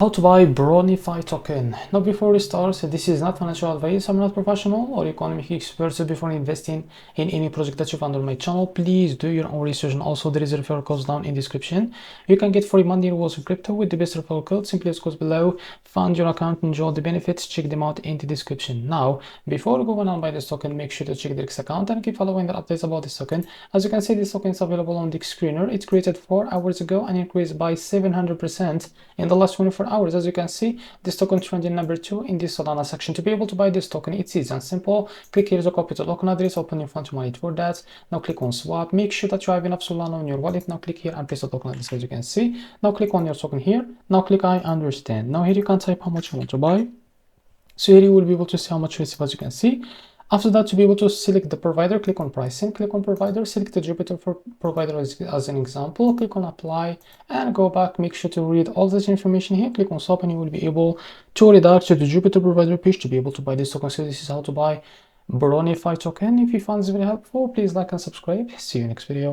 How to buy Bronify token. Now before we start, this is not financial advice. I'm not professional or economic expert. So before investing in any project that you find on my channel, please do your own research. And also there is a referral code down in the description. You can get free money rewards in crypto with the best referral code. Simply as goes below, fund your account, enjoy the benefits, check them out in the description. Now before we go on and buy this token, make sure to check the X account and keep following the updates about this token. As you can see, this token is available on the screener. It's created 4 hours ago and increased by 700% in the last 24 hours. As you can see, this token trending number 2 in the Solana section. To be able to buy this token, it's easy and simple. Click here to copy the token address, open your fund to wallet for that. Now click on swap. Make sure that you have enough Solana on your wallet. Now click here and place the token address, as you can see. Now click on your token here. Now click I understand. Now here you can type how much you want to buy. So here you will be able to see how much you receive, as you can see. After that, to be able to select the provider, click on pricing, click on provider, select the Jupiter for provider as an example, click on apply and go back. Make sure to read all this information here, click on stop, and you will be able to redirect to the Jupiter provider page to be able to buy this token. So this is how to buy Bronify token. If you found this very helpful, please like and subscribe. See you next video.